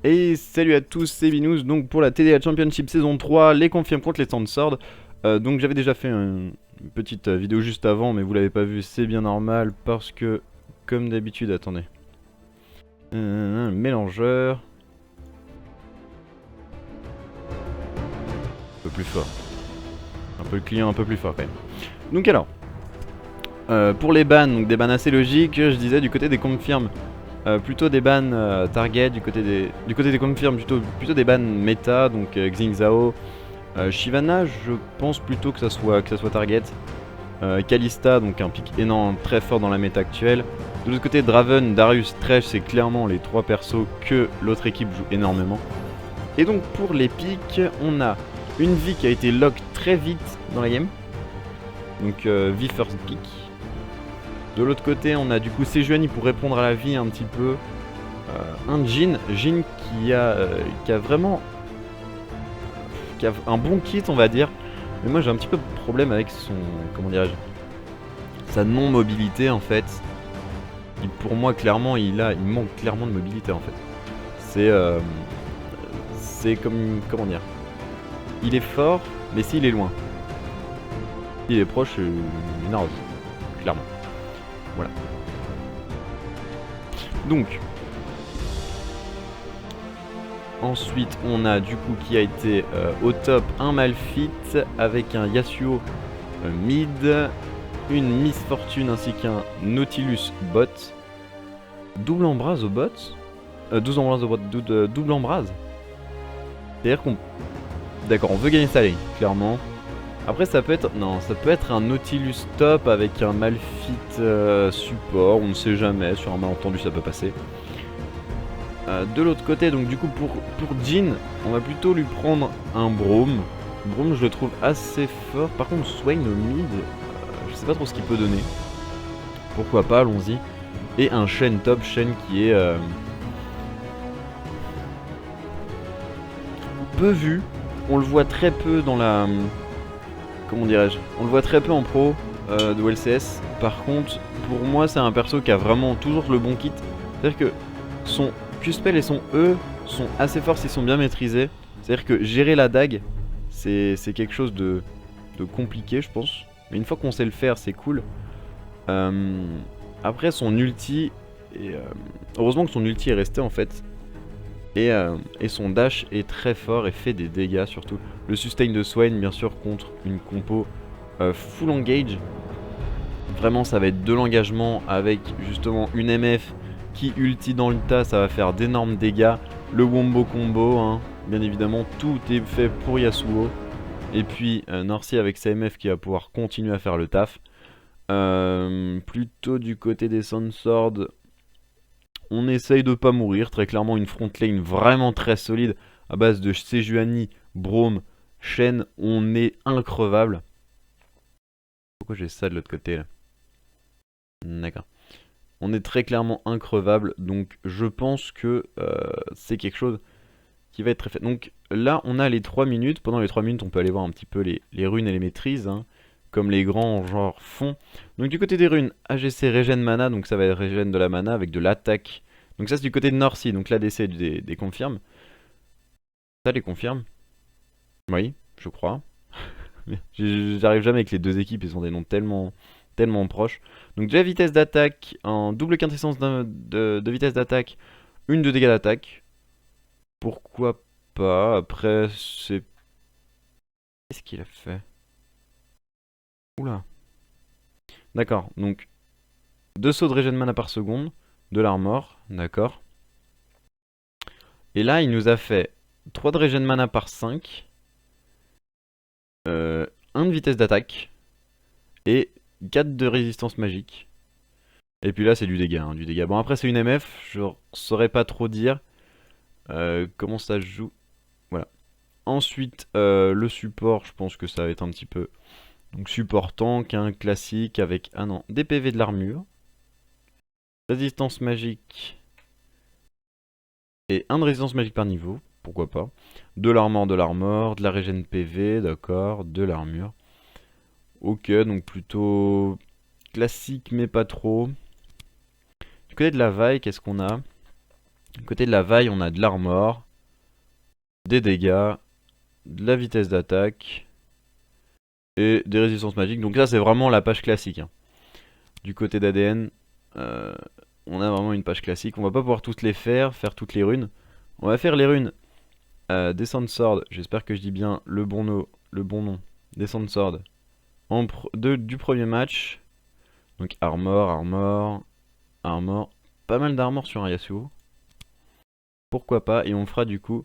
Et salut à tous, c'est Binous, donc pour la TDA Championship saison 3, les confirmes contre les Sandsword. Donc j'avais déjà fait une petite vidéo juste avant, mais vous l'avez pas vu, c'est bien normal, parce que, comme d'habitude, attendez. Mélangeur. Un peu plus fort. Un peu le client un peu plus fort quand même. Donc alors, pour les bans, donc des bans assez logiques, je disais du côté des confirmes. Plutôt des bans target, du côté des confirmes, plutôt des bans méta, donc Xing Zhao. Shyvana, je pense plutôt que ça soit target. Kalista, donc un pick énorme, très fort dans la méta actuelle. De l'autre côté, Draven, Darius, Thresh, c'est clairement les trois persos que l'autre équipe joue énormément. Et donc pour les picks, on a une vie qui a été lock très vite dans la game. Donc vie first pick. De l'autre côté, on a du coup Sejuani pour répondre à la vie un petit peu. Un Jhin qui a vraiment un bon kit, on va dire. Mais moi j'ai un petit peu de problème avec son, comment dirais-je, sa non-mobilité en fait. Pour moi clairement il manque clairement de mobilité en fait. C'est comme, comment dire, il est fort mais s'il est loin. S'il est proche, il narrose, clairement. Voilà. Donc ensuite on a du coup qui a été au top un Malphite avec un Yasuo mid, une Miss Fortune ainsi qu'un Nautilus bot. Double embrase au bot, 12 embrases au bot, double embrase. C'est-à-dire qu'on... D'accord, on veut gagner sa lane, clairement. Après ça peut être... Non, ça peut être un Nautilus top avec un Malphite support, on ne sait jamais, sur un malentendu ça peut passer. De l'autre côté, donc du coup pour Jhin, on va plutôt lui prendre un Braum. Braum je le trouve assez fort, par contre Swain au mid, je sais pas trop ce qu'il peut donner. Pourquoi pas, allons-y. Et un Shen top, Shen qui est peu vu. On le voit très peu dans la... Comment dirais-je, on le voit très peu en pro de OLCS. Par contre, pour moi c'est un perso qui a vraiment toujours le bon kit. C'est-à-dire que son Q-spell et son E sont assez forts s'ils sont bien maîtrisés. C'est-à-dire que gérer la dague, c'est quelque chose de compliqué je pense. Mais une fois qu'on sait le faire, c'est cool. Après son ulti, heureusement que son ulti est resté en fait. Et son dash est très fort et fait des dégâts surtout. Le sustain de Swain bien sûr contre une compo full engage. Vraiment ça va être de l'engagement avec justement une MF qui ulti dans le tas, ça va faire d'énormes dégâts. Le wombo combo, hein, bien évidemment tout est fait pour Yasuo. Et puis Norcy avec sa MF qui va pouvoir continuer à faire le taf. Plutôt du côté des Sandsword, on essaye de pas mourir. Très clairement une front lane vraiment très solide à base de Sejuani, Braum, Shen. On est increvable. Pourquoi j'ai ça de l'autre côté là? D'accord. On est très clairement increvable. Donc je pense que c'est quelque chose qui va être très fait. Donc là on a les 3 minutes. Pendant les 3 minutes on peut aller voir un petit peu les runes et les maîtrises, hein, comme les grands genre font. Donc du côté des runes, AGC régène mana. Donc ça va être régène de la mana avec de l'attaque. Donc ça c'est du côté de Norcy. Donc l'ADC des confirmes. Ça les confirme? Oui, je crois. J'arrive jamais avec les deux équipes, ils ont des noms tellement proches. Donc de la vitesse d'attaque, en double quintessence de vitesse d'attaque, une de dégâts d'attaque. Pourquoi pas? Après, c'est... Qu'est-ce qu'il a fait? Oula. D'accord, donc 2 sauts de régène mana par seconde, de l'armor, d'accord. Et là, il nous a fait 3 de régène mana par 5, 1 de vitesse d'attaque, et 4 de résistance magique. Et puis là c'est du dégât, hein, du dégât. Bon après c'est une MF, je saurais pas trop dire comment ça se joue. Voilà. Ensuite le support, je pense que ça va être un petit peu... Donc support tank, un classique avec... Ah non, des PV de l'armure. Résistance magique. Et un de résistance magique par niveau, pourquoi pas. De l'armor, de la régène PV, d'accord, de l'armure. Ok, donc plutôt classique mais pas trop. Du côté de la vaille, qu'est-ce qu'on a? Côté de la vaille, on a de l'armor, des dégâts, de la vitesse d'attaque et des résistances magiques. Donc là, c'est vraiment la page classique. Hein. Du côté d'ADN, on a vraiment une page classique. On va pas pouvoir toutes les faire toutes les runes. On va faire les runes Descent Sword. J'espère que je dis bien le bon nom. Descent Sword du premier match. Donc armor. Pas mal d'armor sur un Yasuo. Pourquoi pas. Et on fera du coup...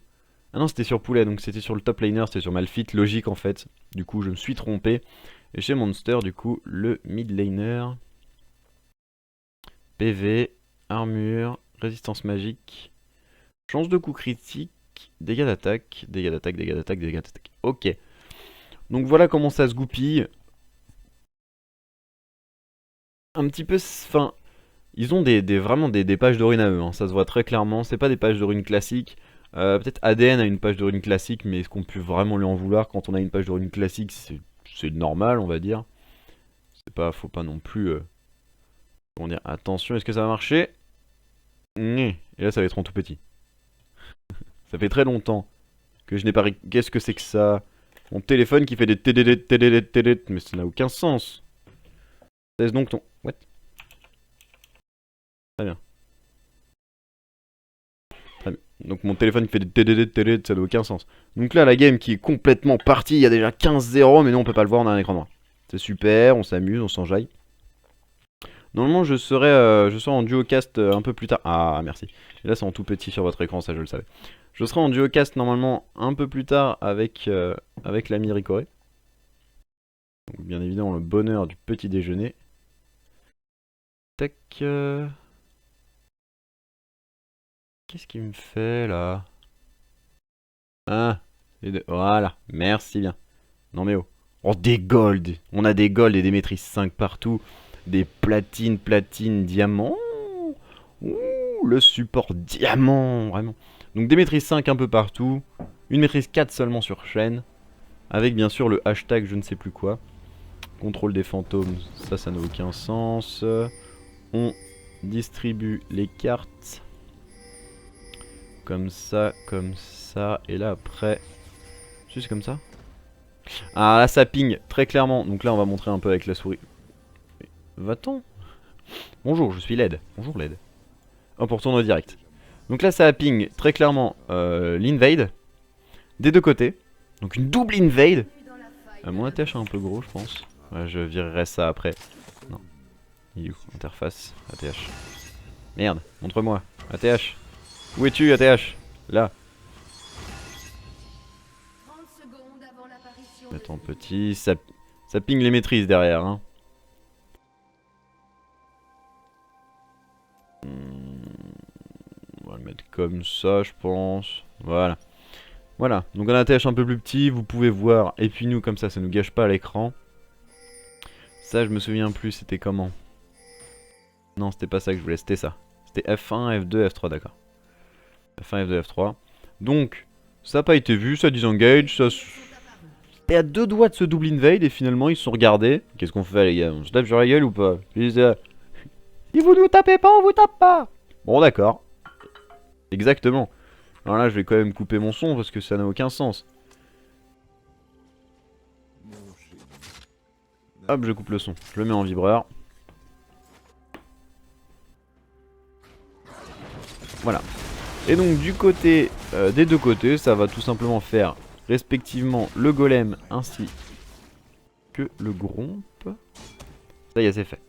Ah non, c'était sur Poulet, donc c'était sur le top laner, c'était sur Malphite, logique en fait. Du coup, je me suis trompé. Et chez Monster, du coup, le mid laner. PV, armure, résistance magique, chance de coup critique, dégâts d'attaque. Ok. Donc voilà comment ça se goupille. Un petit peu... Enfin, ils ont vraiment des pages de runes à eux, hein, ça se voit très clairement. C'est pas des pages de runes classiques. Peut-être ADN a une page de runes classique, mais est-ce qu'on peut vraiment lui en vouloir quand on a une page de runes classique? C'est normal, on va dire. Faut pas non plus... comment dire? Attention, est-ce que ça va marcher? Et là, ça va être en tout petit. Ça fait très longtemps que je n'ai pas... Qu'est-ce que c'est que ça? Mon téléphone qui fait des télélet, mais ça n'a aucun sens. Laisse donc ton... What? Très bien. Donc mon téléphone qui fait des télélet, ça n'a aucun sens. Donc là, la game qui est complètement partie, il y a déjà 15-0, mais non, on peut pas le voir, on a un écran noir. C'est super, on s'amuse, on s'enjaille. Normalement, je serai en duocast un peu plus tard. Ah, merci. Et là, c'est en tout petit sur votre écran, ça je le savais. Je serai en duocast normalement un peu plus tard avec l'ami Ricoré. Donc, bien évidemment, le bonheur du petit déjeuner. Tac. Qu'est-ce qu'il me fait là? Ah, voilà, merci bien. Non mais oh. Oh, des golds. On a des golds et des maîtrises 5 partout. Des platines, diamants. Ouh, le support diamant, vraiment. Donc des maîtrises 5 un peu partout. Une maîtrise 4 seulement sur chaîne. Avec bien sûr le hashtag je ne sais plus quoi. Contrôle des fantômes, ça n'a aucun sens. On distribue les cartes. Comme ça. Et là après... Juste comme ça. Ah là ça ping très clairement. Donc là on va montrer un peu avec la souris. Va-t'en. Bonjour, je suis LED. Bonjour LED. Hop, on retourne au direct. Donc là ça a ping très clairement l'invade. Des deux côtés. Donc une double invade. Mon ATH est un peu gros je pense. Ouais, je virerai ça après. Non. Il est où? Interface. ATH. Merde, montre-moi. ATH. Où es-tu ATH? Là. Attends petit. Ça ping les maîtrises derrière. Hein. On va le mettre comme ça je pense. Voilà. Voilà. Donc un ATH un peu plus petit. Vous pouvez voir. Et puis nous comme ça nous gâche pas l'écran. Ça je me souviens plus. C'était comment? Non c'était pas ça que je voulais. C'était ça. C'était F1, F2, F3 d'accord. F1, F2, F3. Donc ça n'a pas été vu. Ça disengage. Ça... C'était à deux doigts de ce double invade. Et finalement ils se sont regardés. Qu'est-ce qu'on fait les gars? On se tape sur la gueule ou pas? Si vous nous tapez pas, on vous tape pas. Bon d'accord. Exactement. Alors là je vais quand même couper mon son parce que ça n'a aucun sens. Hop je coupe le son. Je le mets en vibreur. Voilà. Et donc du côté des deux côtés ça va tout simplement faire respectivement le golem ainsi que le gromp. Ça y est c'est fait.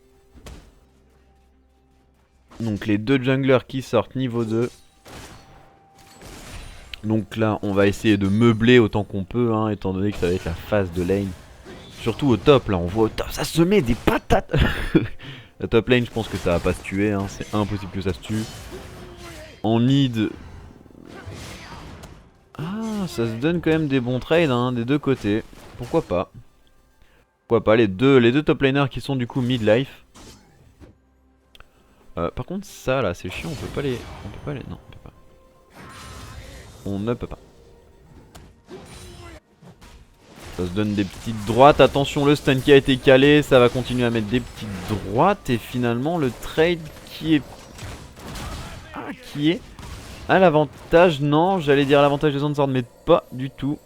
Donc les deux junglers qui sortent niveau 2. Donc là on va essayer de meubler autant qu'on peut hein, étant donné que ça va être la phase de lane. Surtout au top là on voit au top ça se met des patates. La top lane je pense que ça va pas se tuer hein, c'est impossible que ça se tue. En mid... Ah ça se donne quand même des bons trades hein, des deux côtés. Pourquoi pas. Pourquoi pas les deux top laners qui sont du coup mid life. Par contre ça là c'est chiant on peut pas les... Non on peut pas. On ne peut pas. Ça se donne des petites droites. Attention le stun qui a été calé. Ça va continuer à mettre des petites droites. Et finalement le trade qui est... Ah qui est... a l'avantage. Non, j'allais dire l'avantage des Sword, mais pas du tout.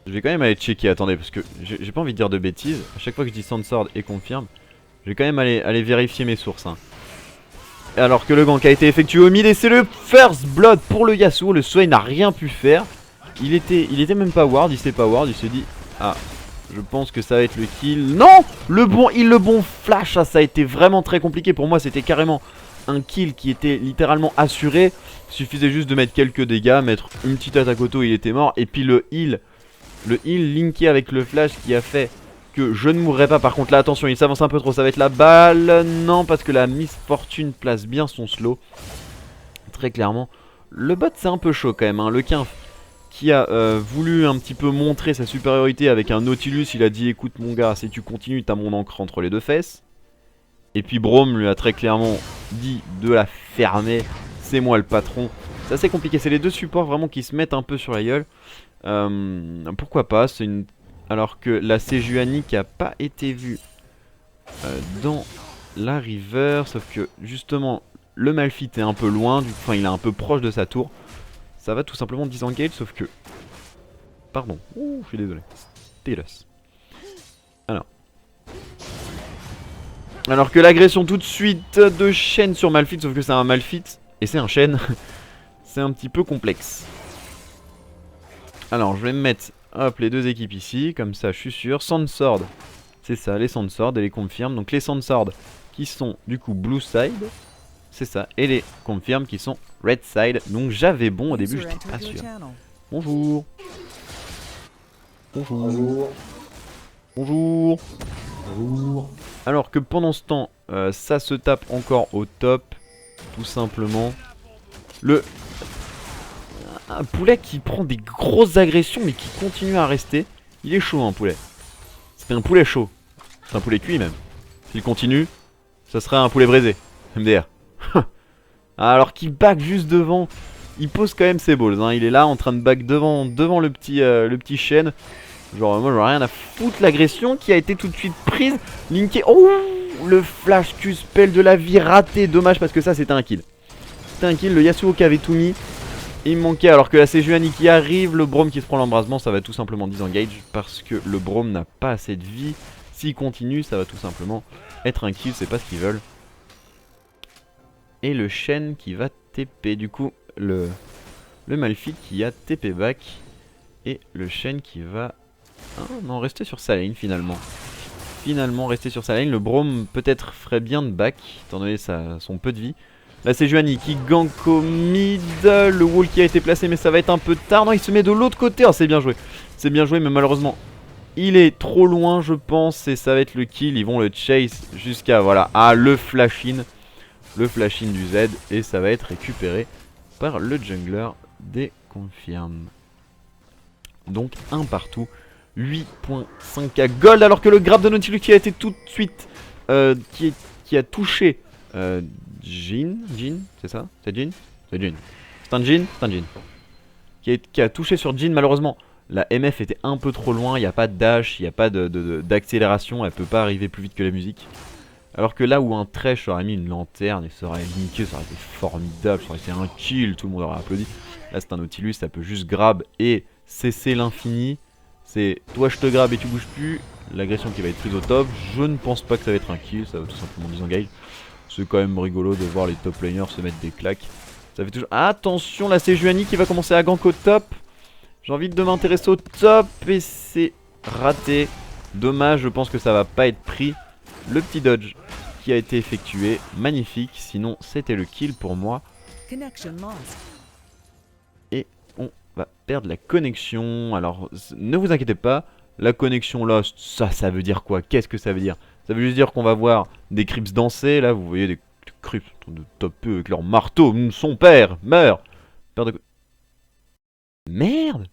Je vais quand même aller checker, attendez, parce que j'ai pas envie de dire de bêtises. À chaque fois que je dis Sword et confirme, je vais quand même aller vérifier mes sources. Hein. Alors que le gank a été effectué au mid et c'est le first blood pour le Yasuo. Le Sway n'a rien pu faire. Il était même pas ward, il s'est pas ward, il s'est dit ah, je pense que ça va être le kill. Non, le bon flash, ça a été vraiment très compliqué. Pour moi c'était carrément un kill qui était littéralement assuré. Il suffisait juste de mettre quelques dégâts, mettre une petite attaque auto, il était mort. Et puis le heal linké avec le flash qui a fait que je ne mourrai pas. Par contre là attention, il s'avance un peu trop, ça va être la balle. Non, parce que la Miss Fortune place bien son slow. Très clairement. Le bot c'est un peu chaud quand même, hein. Le Quinf qui a voulu un petit peu montrer sa supériorité avec un Nautilus. Il a dit écoute mon gars, si tu continues t'as mon encre entre les deux fesses. Et puis Braum lui a très clairement dit de la fermer. C'est moi le patron. C'est assez compliqué, c'est les deux supports vraiment qui se mettent un peu sur la gueule. Pourquoi pas, c'est une... Alors que la Sejuani qui a pas été vue dans la river. Sauf que justement le Malphite est un peu loin, enfin il est un peu proche de sa tour. Ça va tout simplement disengage, sauf que... Pardon, ouh, je suis désolé. Dégueulasse. Alors que l'agression tout de suite de Shen sur Malphite, sauf que c'est un Malphite, et c'est un Shen. C'est un petit peu complexe. Alors je vais me mettre, hop, les deux équipes ici, comme ça je suis sûr. Sandsword, c'est ça, les Sandsword, et les confirme. Donc les Sandsword qui sont du coup blue side, c'est ça, et les confirme qui sont red side. Donc j'avais bon au début, j'étais pas sûr. Bonjour. Bonjour. Bonjour. Bonjour. Alors que pendant ce temps, ça se tape encore au top, tout simplement. Un poulet qui prend des grosses agressions mais qui continue à rester. Il est chaud un poulet. C'est un poulet chaud. C'est un poulet cuit même. S'il continue, ça serait un poulet braisé. MDR. Alors qu'il back juste devant. Il pose quand même ses balls. Hein. Il est là en train de back devant le petit chêne. Genre moi j'en ai rien à foutre. L'agression qui a été tout de suite prise. Linké. Oh, le flash Q-spell de la vie raté. Dommage parce que ça c'était un kill. C'était un kill. Le Yasuo qui avait tout mis. Il me manquait, alors que la Sejuani qui arrive, le Braum qui se prend l'embrasement, ça va tout simplement disengage parce que le Braum n'a pas assez de vie. S'il continue, ça va tout simplement être un kill, c'est pas ce qu'ils veulent. Et le Shen qui va TP, du coup le Malphite qui a TP back. Et le Shen qui va... Ah non, rester sur sa lane finalement. Finalement rester sur sa lane, le Braum peut-être ferait bien de back, étant donné son peu de vie. Là c'est Sejuani qui gank au mid. Le wall qui a été placé mais ça va être un peu tard. Non, il se met de l'autre côté. Oh, c'est bien joué. C'est bien joué mais malheureusement il est trop loin je pense. Et ça va être le kill. Ils vont le chase jusqu'à voilà. Ah, le flash in. Le flash in du Z. Et ça va être récupéré par le jungler des confirmes. Donc un partout. 8.5k gold. Alors que le grab de Nautilus qui a été tout de suite qui a touché Jhin, c'est ça? C'est Jhin? C'est Jhin. C'est un Jhin? C'est un Jhin. Qui a touché sur Jhin, malheureusement. La MF était un peu trop loin, il n'y a pas de dash, il n'y a pas d'accélération, elle peut pas arriver plus vite que la musique. Alors que là où un Thresh aurait mis une lanterne et ça aurait linké, ça aurait été formidable, ça aurait été un kill, tout le monde aurait applaudi. Là c'est un Nautilus, ça peut juste grab et cesser l'infini. C'est toi je te grab et tu bouges plus. L'agression qui va être prise au top, je ne pense pas que ça va être un kill, ça va tout simplement disengage. C'est quand même rigolo de voir les top laners se mettre des claques. Ça fait toujours... Attention, là c'est Sejuani qui va commencer à gank au top. J'ai envie de m'intéresser au top et c'est raté. Dommage, je pense que ça va pas être pris. Le petit dodge qui a été effectué, magnifique. Sinon c'était le kill pour moi. Et on va perdre la connexion. Alors ne vous inquiétez pas, la connexion là, ça veut dire quoi? Qu'est-ce que ça veut dire? Ça veut juste dire qu'on va voir des Crips danser. Là, vous voyez des Crips de top E avec leur marteau. Son père meurt. Père de... Merde.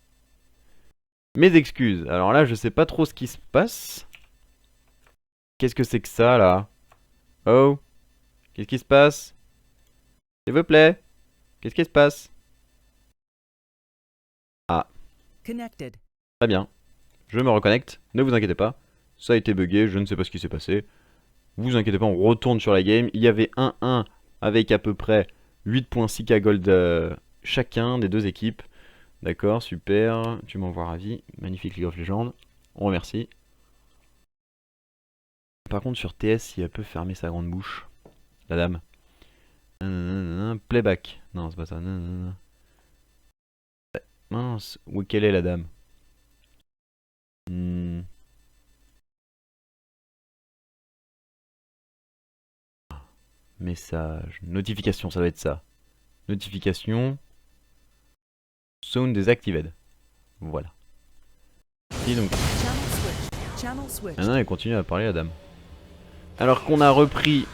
Mes excuses. Alors là, je sais pas trop ce qui se passe. Qu'est-ce que c'est que ça, là? Oh. Qu'est-ce qui se passe? S'il vous plaît. Qu'est-ce qui se passe? Ah. Très bien. Je me reconnecte. Ne vous inquiétez pas. Ça a été bugué. Je ne sais pas ce qui s'est passé. Vous inquiétez pas, on retourne sur la game. Il y avait 1-1 avec à peu près 8.6k gold chacun des deux équipes. D'accord, super. Tu m'envoies ravi. Magnifique League of Legends. On remercie. Par contre, sur TS, si elle peut fermer sa grande bouche. La dame. Playback. Non, c'est pas ça. Mince. Où quelle est la dame? Message. Notification, ça va être ça. Notification. Sound désactivé. Voilà. Et donc. Maintenant, elle continue à parler, la dame. Alors qu'on a repris.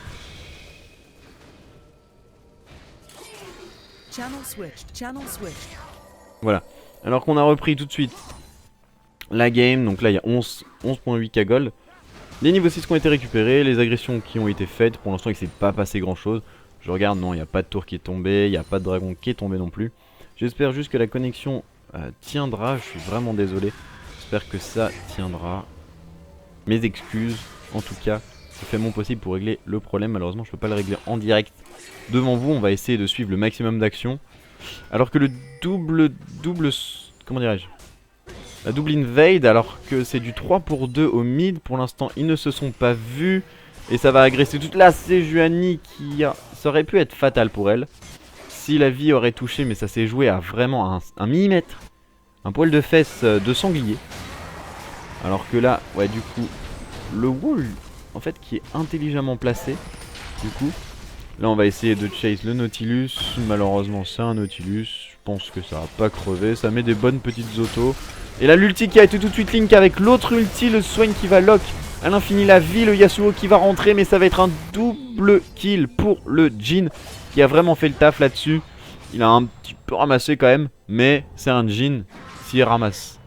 Voilà. Alors qu'on a repris tout de suite la game. Donc là, il y a 11.8k gold. Les niveaux 6 qui ont été récupérés. Les agressions qui ont été faites. Pour l'instant, il ne s'est pas passé grand chose. Je regarde, non, il n'y a pas de tour qui est tombé. Il n'y a pas de dragon qui est tombé non plus. J'espère juste que la connexion tiendra. Je suis vraiment désolé. J'espère que ça tiendra. Mes excuses. En tout cas, je fais mon possible pour régler le problème. Malheureusement, je peux pas le régler en direct devant vous. On va essayer de suivre le maximum d'actions. Alors que le double comment dirais-je, la double invade, alors que c'est du 3 pour 2 au mid. Pour l'instant, ils ne se sont pas vus. Et ça va agresser toute la Sejuani qui ça aurait pu être fatal pour elle. Si la vie aurait touché, mais ça s'est joué à vraiment un millimètre. Un poil de fesse de sanglier. Alors que là, ouais, du coup, le wall, en fait, qui est intelligemment placé. Du coup, là, on va essayer de chase le Nautilus. Malheureusement, c'est un Nautilus. Je pense que ça va pas crever. Ça met des bonnes petites autos. Et là, l'ulti qui a été tout de suite link avec l'autre ulti. Le Swain qui va lock à l'infini la vie. Le Yasuo qui va rentrer. Mais ça va être un double kill pour le Jhin, qui a vraiment fait le taf là-dessus. Il a un petit peu ramassé quand même. Mais c'est un Jhin. S'il ramasse,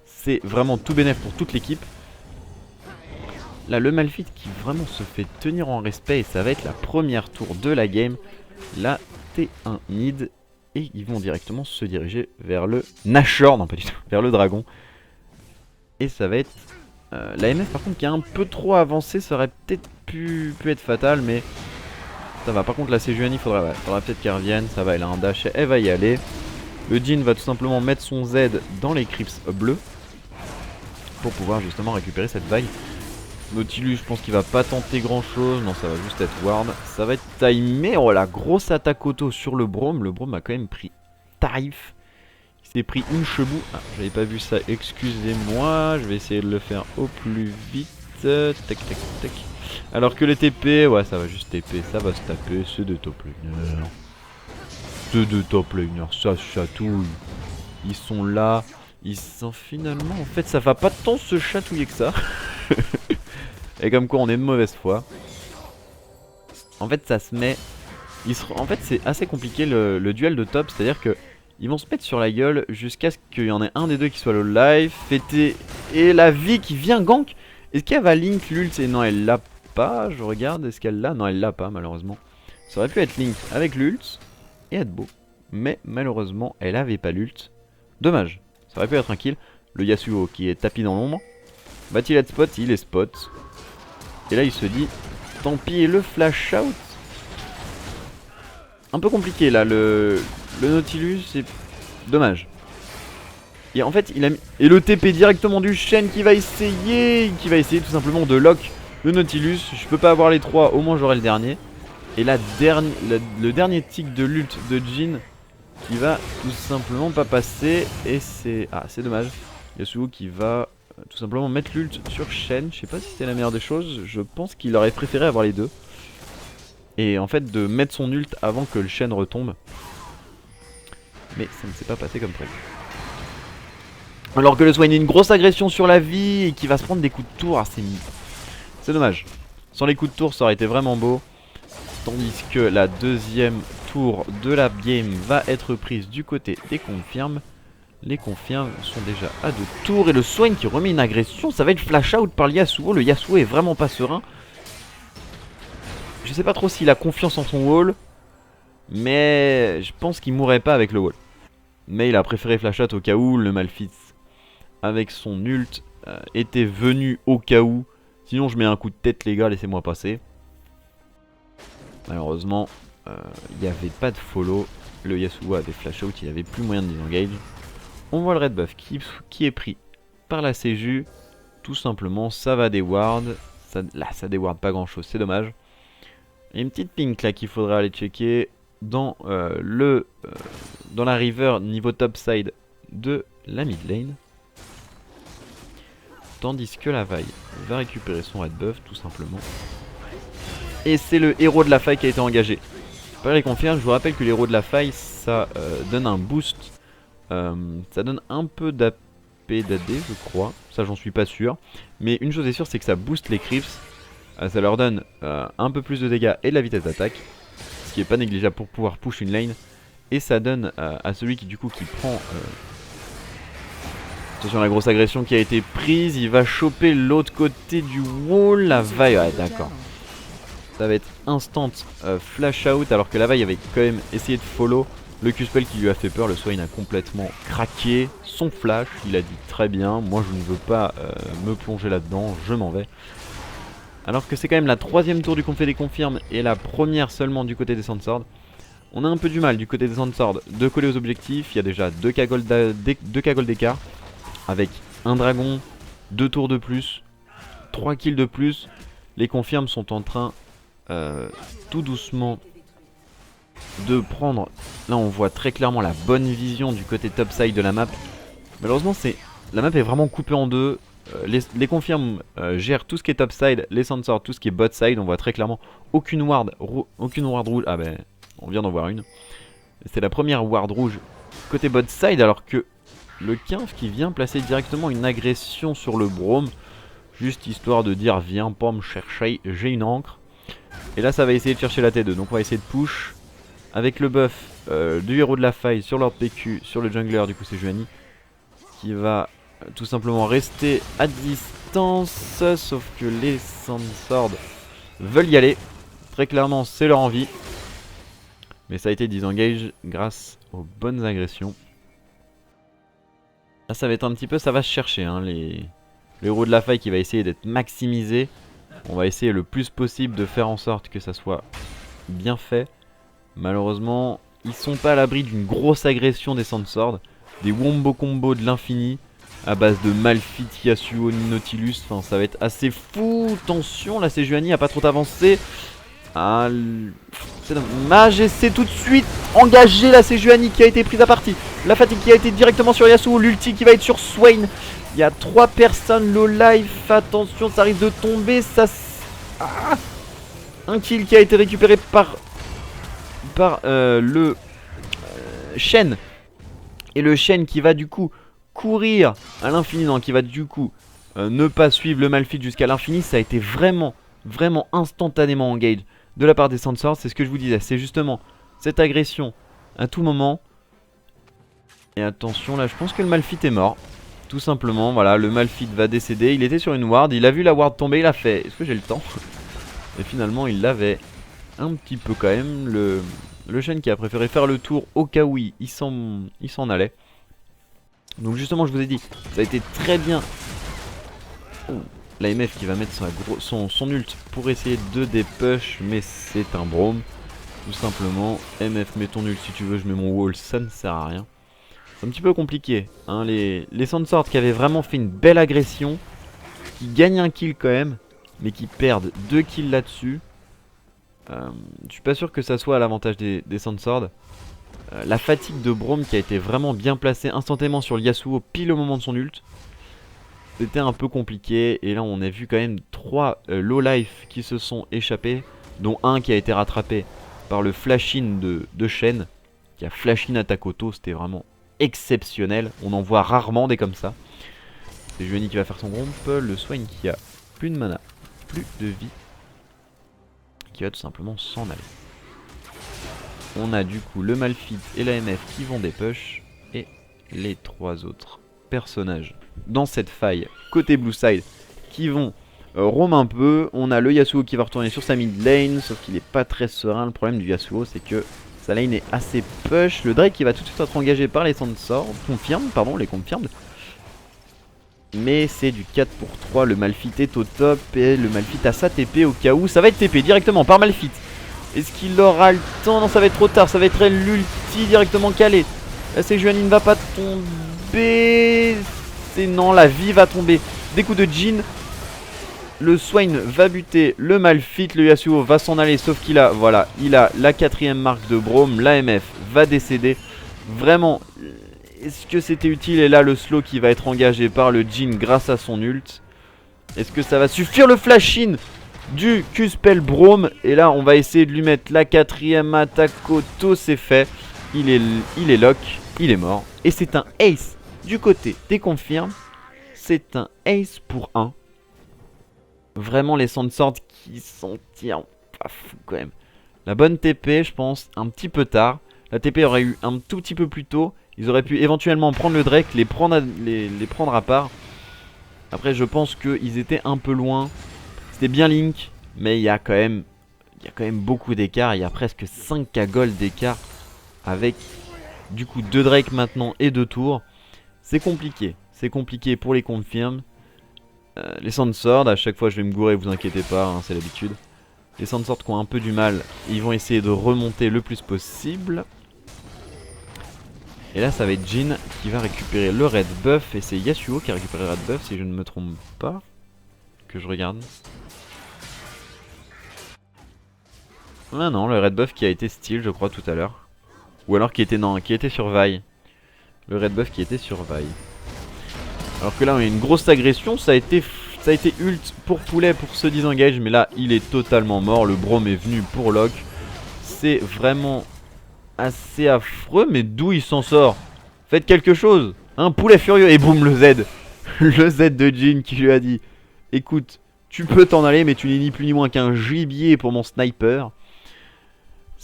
c'est vraiment tout bénéf pour toute l'équipe. Là, le Malphite qui vraiment se fait tenir en respect. Et ça va être la première tour de la game. La T1 mid. Et ils vont directement se diriger vers le Nashor. Non, pas du tout. Vers le dragon. Et ça va être la MF par contre qui est un peu trop avancée. Ça aurait peut-être pu être fatal. Mais ça va. Par contre, la Sejuani, faudra peut-être qu'elle revienne. Ça va, elle a un dash. Elle va y aller. Le Jhin va tout simplement mettre son Z dans les crypts bleus. Pour pouvoir justement récupérer cette vague. Nautilus, je pense qu'il va pas tenter grand chose. Non, ça va juste être ward. Ça va être timé. Oh, la grosse attaque auto sur le Braum. Le Braum a quand même pris tarif. Il s'est pris une chebou. Ah, j'avais pas vu ça. Excusez-moi. Je vais essayer de le faire au plus vite. Tac, tac, tac. Alors que les TP, ouais, ça va juste TP. Ça va se taper. C'est de top laner. C'est de top laner. Ça chatouille. Ils sont là. Ils sont finalement. En fait, ça va pas tant se chatouiller que ça. Et comme quoi on est de mauvaise foi. En fait ça se met. En fait c'est assez compliqué le duel de top. C'est à dire que ils vont se mettre sur la gueule jusqu'à ce qu'il y en ait un des deux qui soit low life. Fêter. Et la vie qui vient gank. Est-ce qu'elle va link l'ult? Et non, elle l'a pas. Je regarde, est-ce qu'elle l'a? Non, elle l'a pas malheureusement. Ça aurait pu être link avec l'ult et être beau. Mais malheureusement elle avait pas l'ult. Dommage. Ça aurait pu être un kill. Le Yasuo qui est tapis dans l'ombre. Va-t-il être spot? Il est spot. Et là il se dit, tant pis, et le flash out. Un peu compliqué là, le Nautilus, c'est dommage. Et en fait il a mis... Et le TP directement du Shen qui va essayer tout simplement de lock le Nautilus. Je peux pas avoir les trois, au moins j'aurai le dernier. Et là le dernier tick de l'ult de Jhin qui va tout simplement pas passer. Et c'est... Ah, c'est dommage. Yasuo qui va... tout simplement mettre l'ult sur Shen. Je sais pas si c'est la meilleure des choses. Je pense qu'il aurait préféré avoir les deux. Et en fait de mettre son ult avant que le Shen retombe. Mais ça ne s'est pas passé comme prévu. Alors que le Swain a une grosse agression sur la vie et qui va se prendre des coups de tour. Ah, c'est dommage. Sans les coups de tour ça aurait été vraiment beau. Tandis que la deuxième tour de la game va être prise du côté des confirmes. Les confirmes sont déjà à 2 tours. Et le Swain qui remet une agression. Ça va être flash out par le Yasuo. Le Yasuo est vraiment pas serein. Je sais pas trop s'il a confiance en son wall. Mais je pense qu'il mourrait pas avec le wall. Mais il a préféré flash out au cas où le Malphite avec son ult était venu au cas où. Sinon je mets un coup de tête les gars, laissez-moi passer. Malheureusement, il n'y avait pas de follow. Le Yasuo avait flash out, il avait plus moyen de disengage. On voit le red buff qui est pris par la Séju. Tout simplement, ça va déward. Là, ça déward pas grand chose, c'est dommage. Il y a une petite pink là qu'il faudrait aller checker dans, dans la river niveau top side de la mid lane. Tandis que la vaille va récupérer son red buff tout simplement. Et c'est le héros de la faille qui a été engagé. Par les confirmes, je vous rappelle que l'héros de la faille ça donne un boost. Ça donne un peu d'AP d'AD je crois. Ça j'en suis pas sûr. Mais une chose est sûre, c'est que ça booste les creeps. Ça leur donne un peu plus de dégâts et de la vitesse d'attaque. Ce qui est pas négligeable pour pouvoir push une lane. Et ça donne à celui qui du coup qui prend... attention à la grosse agression qui a été prise. Il va choper l'autre côté du wall. La vaille, ouais d'accord. Ça va être instant flash out alors que la vaille avait quand même essayé de follow. Le Q-spell qui lui a fait peur, le Swain a complètement craqué. Son flash, il a dit très bien, moi je ne veux pas me plonger là-dedans, je m'en vais. Alors que c'est quand même la 3ème tour du Confé des Confirmes et la première seulement du côté des Sandswords. On a un peu du mal du côté des Sandswords de coller aux objectifs. Il y a déjà 2 cagoles d'écart avec un dragon, 2 tours de plus, 3 kills de plus. Les Confirmes sont en train tout doucement de prendre. Là on voit très clairement la bonne vision du côté top side de la map. Malheureusement la map est vraiment coupée en deux. Les confirmes gèrent tout ce qui est top side, les Sandswords tout ce qui est bot side. On voit très clairement aucune ward rouge. Ah ben on vient d'en voir une. C'est la première ward rouge côté bot side alors que le Quinf qui vient placer directement une agression sur le Braum. Juste histoire de dire viens pas me chercher, j'ai une encre. Et là ça va essayer de chercher la T2, donc on va essayer de push. Avec le buff du héros de la faille sur leur PQ, sur le jungler, du coup c'est Juani. Qui va tout simplement rester à distance. Sauf que les Sandswords veulent y aller. Très clairement c'est leur envie. Mais ça a été disengage grâce aux bonnes agressions. Là ça va être un petit peu, ça va se chercher hein, le héros de la faille qui va essayer d'être maximisé. On va essayer le plus possible de faire en sorte que ça soit bien fait. Malheureusement, ils sont pas à l'abri d'une grosse agression des Sandswords. Des wombo combos de l'infini à base de Malphite, Yasuo, Nautilus. Enfin, ça va être assez fou. Attention, la Sejuani a pas trop avancé. Ah, c'est dommage. Et c'est tout de suite engagé la Sejuani qui a été prise à partie. La fatigue qui a été directement sur Yasuo. L'ulti qui va être sur Swain. Il y a 3 personnes low life. Attention, ça risque de tomber. Ça... Ah, un kill qui a été récupéré par le Shen. Et le Shen qui va du coup courir à l'infini, non, qui va du coup ne pas suivre le Malphite jusqu'à l'infini. Ça a été vraiment instantanément engage de la part des Sandswords. C'est ce que je vous disais, c'est justement cette agression à tout moment. Et attention là, je pense que le Malphite est mort. Tout simplement, voilà, le Malphite va décéder. Il était sur une ward, il a vu la ward tomber, il a fait, est-ce que j'ai le temps? Et finalement il l'avait un petit peu quand même. Le Shen qui a préféré faire le tour au cas où il s'en allait. Donc justement je vous ai dit, ça a été très bien. La MF qui va mettre son ult pour essayer de dépush, mais c'est un Braum. Tout simplement, MF mets ton ult si tu veux, je mets mon wall, ça ne sert à rien. C'est un petit peu compliqué hein. Les Sandswords qui avaient vraiment fait une belle agression, qui gagnent un kill quand même, mais qui perdent 2 kills là-dessus. Je suis pas sûr que ça soit à l'avantage des Sandswords. La fatigue de Braum qui a été vraiment bien placée instantanément sur le Yasuo pile au moment de son ult. C'était un peu compliqué et là on a vu quand même 3 low life qui se sont échappés, dont un qui a été rattrapé par le flash-in de Shen, qui a flash-in à Takoto. C'était vraiment exceptionnel, on en voit rarement des comme ça. C'est Juani qui va faire son gromp, le Swain qui a plus de mana, plus de vie, qui va tout simplement s'en aller. On a du coup le Malphite et la MF qui vont dépush et les 3 autres personnages dans cette faille côté blue side qui vont roam un peu. On a le Yasuo qui va retourner sur sa mid lane, sauf qu'il n'est pas très serein. Le problème du Yasuo c'est que sa lane est assez push. Le Drake qui va tout de suite être engagé par les Sandswords, les confirmed. Mais c'est du 4 pour 3, le Malphite est au top et le Malphite a sa TP au cas où. Ça va être TP directement par Malphite. Est-ce qu'il aura le temps? Non, ça va être trop tard, ça va être l'ulti directement calé. La Sejuani ne va pas tomber. Non, la vie va tomber. Des coups de Jhin. Le Swain va buter le Malphite, le Yasuo va s'en aller, sauf qu'il a, voilà, il a la 4ème marque de Braum, l'AMF va décéder. Vraiment, est-ce que c'était utile? Et là, le slow qui va être engagé par le Jhin grâce à son ult. Est-ce que ça va suffire? Le flash-in du Q-Spell Braum. Et là, on va essayer de lui mettre la 4ème attaque auto, c'est fait. Il est lock, il est mort. Et c'est un ace du côté des confirmes. C'est un ace pour 1. Vraiment les Sandswords qui s'en tirent pas fou quand même. La bonne TP je pense un petit peu tard. La TP aurait eu un tout petit peu plus tôt. Ils auraient pu éventuellement prendre le Drake, les prendre à part. Après je pense qu'ils étaient un peu loin. C'était bien Link, mais il y a quand même beaucoup d'écart. Il y a presque 5k gold d'écart avec du coup 2 Drake maintenant et 2 tours. C'est compliqué. C'est compliqué pour les confirmes. Les Sandswords, à chaque fois je vais me gourer, vous inquiétez pas, hein, c'est l'habitude. Les Sandswords qui ont un peu du mal, ils vont essayer de remonter le plus possible. Et là ça va être Jhin qui va récupérer le red buff. Et c'est Yasuo qui a récupéré le red buff si je ne me trompe pas. Que je regarde. Ah non, le red buff qui a été steal je crois tout à l'heure. Ou alors qui était, non, qui était sur Vi. Le red buff qui était sur Vi. Alors que là on a une grosse agression, ça a été ult pour Poulet pour se disengage. Mais là il est totalement mort, le Braum est venu pour lock. C'est vraiment assez affreux, mais d'où il s'en sort? Faites quelque chose, un Poulet furieux. Et boum, le Z. Le Z de Jhin qui lui a dit écoute, tu peux t'en aller mais tu n'es ni plus ni moins qu'un gibier pour mon sniper.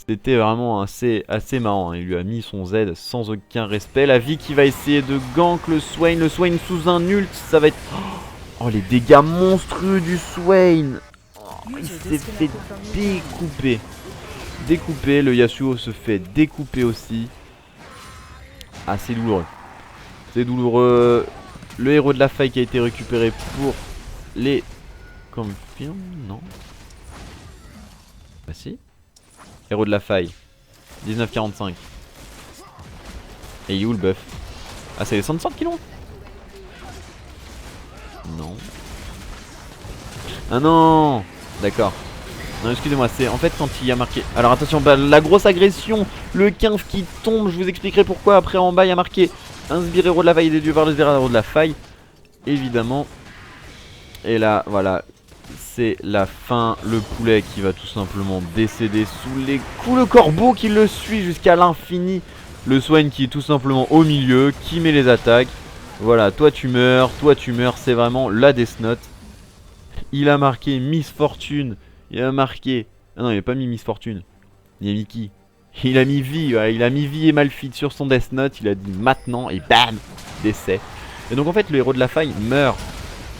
C'était vraiment assez marrant, hein. Il lui a mis son Z sans aucun respect. La vie qui va essayer de gank le Swain sous un ult, ça va être... Oh les dégâts monstrueux du Swain. Oh, il s'est fait découper. Le Yasuo se fait découper aussi. Ah c'est douloureux. C'est douloureux. Le héros de la faille qui a été récupéré pour les... Confirme, non. Bah si. Héros de la faille 1945. Et il est où le buff? Ah c'est les 160 qui l'ont? Non. Ah non. D'accord. Non excusez-moi, c'est en fait quand il y a marqué... Alors attention, bah, la grosse agression. Le 15 qui tombe, je vous expliquerai pourquoi. Après en bas il y a marqué un sbire héros de la faille déduit par le sbire héros de la faille. Évidemment. Et là voilà, c'est la fin. Le Poulet qui va tout simplement décéder sous les coups. Le corbeau qui le suit jusqu'à l'infini. Le Swain qui est tout simplement au milieu, qui met les attaques. Voilà, toi tu meurs, c'est vraiment la Death Note. Il a marqué Miss Fortune. Il a marqué... Ah non, il a pas mis Miss Fortune. Il a mis qui? Il a mis Vi, voilà, il a mis Vi et Malphite sur son Death Note. Il a dit maintenant et bam, décès. Et donc en fait le héros de la faille meurt.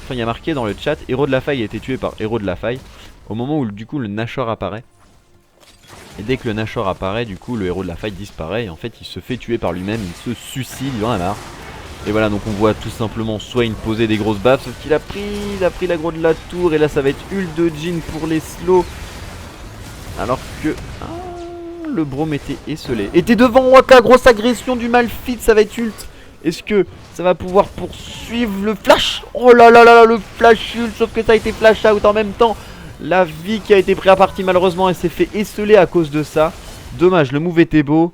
Enfin il y a marqué dans le chat, héros de la faille a été tué par héros de la faille. Au moment où du coup le Nashor apparaît. Et dès que le Nashor apparaît, du coup le héros de la faille disparaît. Et en fait il se fait tuer par lui-même, il se suicide, il en a marre. Et voilà, donc on voit tout simplement Swain poser des grosses baffes. Sauf qu'il a pris l'aggro de la tour. Et là ça va être ult de Jhin pour les slows. Alors que... Ah, le Braum était esselé. Était devant Waka, grosse agression du Malphite, ça va être ult. Est-ce que ça va pouvoir poursuivre le flash? Oh là là là là, le flash ult, sauf que ça a été flash out en même temps. La vie qui a été prise à partie malheureusement, elle s'est fait esseler à cause de ça. Dommage, le move était beau.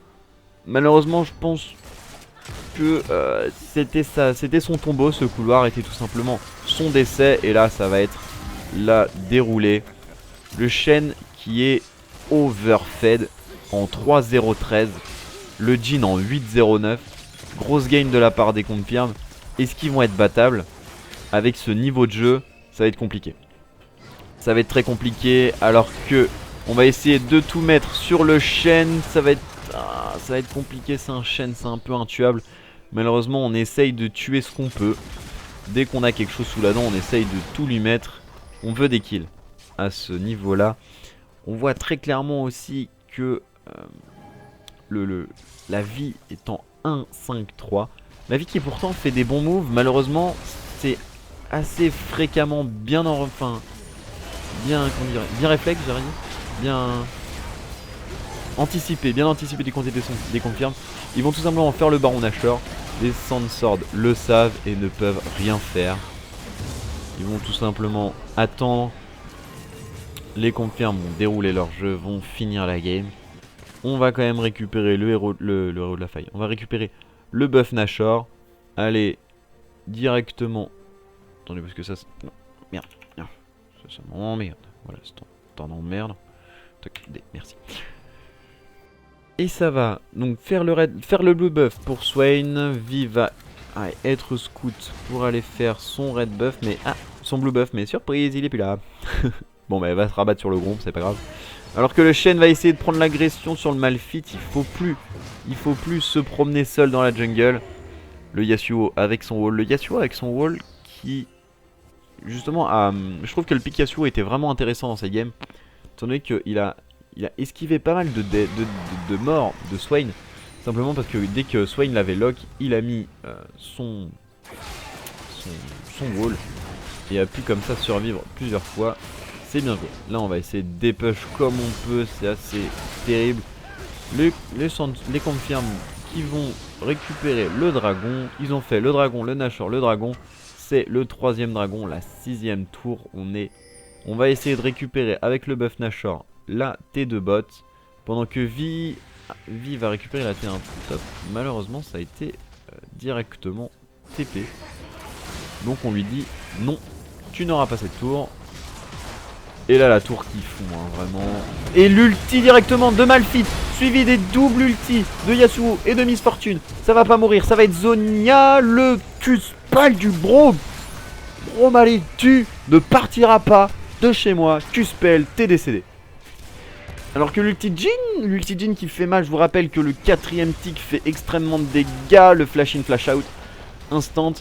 Malheureusement je pense que c'était son tombeau, ce couloir était tout simplement son décès. Et là ça va être la déroulée. Le Shen qui est overfed en 3-0-13. Le Jhin en 8-0-9. Grosse game de la part des confirmes. Est-ce qu'ils vont être battables? Avec ce niveau de jeu, ça va être compliqué. Ça va être très compliqué. Alors que on va essayer de tout mettre sur le Shen. Ça va être compliqué, c'est un Shen, c'est un peu intuable. Malheureusement on essaye de tuer ce qu'on peut. Dès qu'on a quelque chose sous la dent, on essaye de tout lui mettre. On veut des kills à ce niveau là. On voit très clairement aussi que la vie est en 1-5-3. La vie qui pourtant fait des bons moves, malheureusement assez fréquemment bien enfin, bien, comment dire, bien réflexe, j'aurais dit, bien anticipé des confirmes. Ils vont tout simplement faire le Baron Nashor. Les Sandsword le savent et ne peuvent rien faire. Ils vont tout simplement attendre. Les confirmes vont dérouler leur jeu, vont finir la game. On va quand même récupérer le héros de la faille. On va récupérer le buff Nashor. Aller directement. Attendez, parce que ça. Non, merde. Non, ça m'emmerde. Voilà, c'est temps d'emmerde. Merci. Et ça va donc faire le blue buff pour Swain. Vi va être scout pour aller faire son red buff. Mais son blue buff, mais surprise, il est plus là. Bon bah elle va se rabattre sur le groupe, c'est pas grave. Alors que le Shen va essayer de prendre l'agression sur le Malphite. Il faut plus se promener seul dans la jungle. Le Yasuo avec son wall. Qui justement je trouve que le pick Yasuo était vraiment intéressant dans cette game. Étant donné qu'il a esquivé pas mal de morts de Swain. Simplement parce que dès que Swain l'avait lock, il a mis son wall. Et a pu comme ça survivre plusieurs fois. C'est bien joué. Là on va essayer de dépush comme on peut. C'est assez terrible. Les confirmes qui vont récupérer le dragon. Ils ont fait le dragon, le Nashor, le dragon. C'est le 3ème dragon, la 6ème tour. On va essayer de récupérer avec le buff Nashor la T2 bot. Pendant que Vi va récupérer la T1 top. Malheureusement ça a été directement TP. Donc on lui dit non, tu n'auras pas cette tour. Et là la tour qui fond vraiment. Et l'ulti directement de Malphite, suivi des doubles ultis de Yasuo et de Miss Fortune. Ça va pas mourir, ça va être Zhonya, le Q-Spell du Braum. Braum, allez, tu ne partiras pas de chez moi. Q-Spell, t'es décédé. Alors que l'ulti Jhin qui fait mal, je vous rappelle que le 4ème tick fait extrêmement de dégâts. Le flash in, flash out, instant.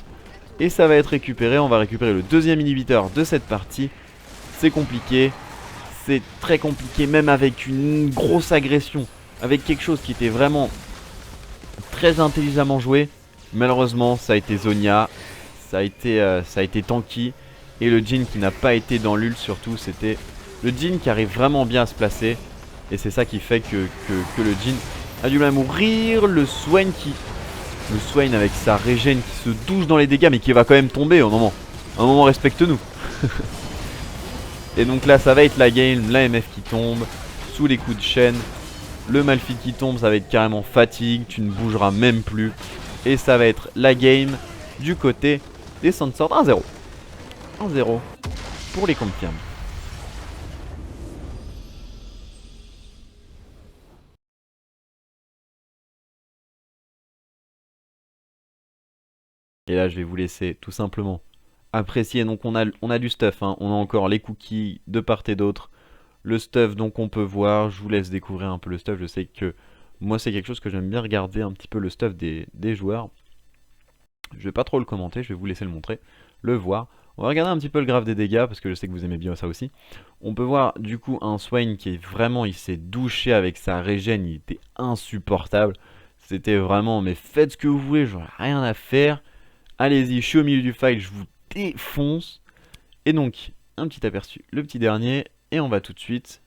Et ça va être récupéré, on va récupérer le 2ème inhibiteur de cette partie. C'est compliqué, c'est très compliqué, même avec une grosse agression, avec quelque chose qui était vraiment très intelligemment joué. Malheureusement, ça a été Zhonya, ça a été tanky, et le Jhin qui n'a pas été dans l'ult surtout, c'était le Jhin qui arrive vraiment bien à se placer, et c'est ça qui fait que le Jhin a du mal à mourir. Le Swain avec sa régène qui se douche dans les dégâts, mais qui va quand même tomber au moment. Un moment, respecte-nous. Et donc là ça va être la game, la MF qui tombe, sous les coups de chaîne. Le Malphite qui tombe, ça va être carrément fatigue, tu ne bougeras même plus. Et ça va être la game du côté des Sandsword. 1-0. 1-0 pour les confirmes. Et là je vais vous laisser tout simplement apprécier. Donc on a du stuff, hein. On a encore les cookies de part et d'autre. Le stuff donc on peut voir, je vous laisse découvrir un peu le stuff. Je sais que moi c'est quelque chose que j'aime bien regarder un petit peu, le stuff des joueurs. Je vais pas trop le commenter, je vais vous laisser le montrer, le voir. On va regarder un petit peu le graphe des dégâts parce que je sais que vous aimez bien ça aussi. On peut voir du coup un Swain qui est vraiment, il s'est douché avec sa régène, il était insupportable. C'était vraiment, mais faites ce que vous voulez, j'en ai rien à faire. Allez-y, je suis au milieu du fight, je vous défonce. Et donc, un petit aperçu, le petit dernier. Et on va tout de suite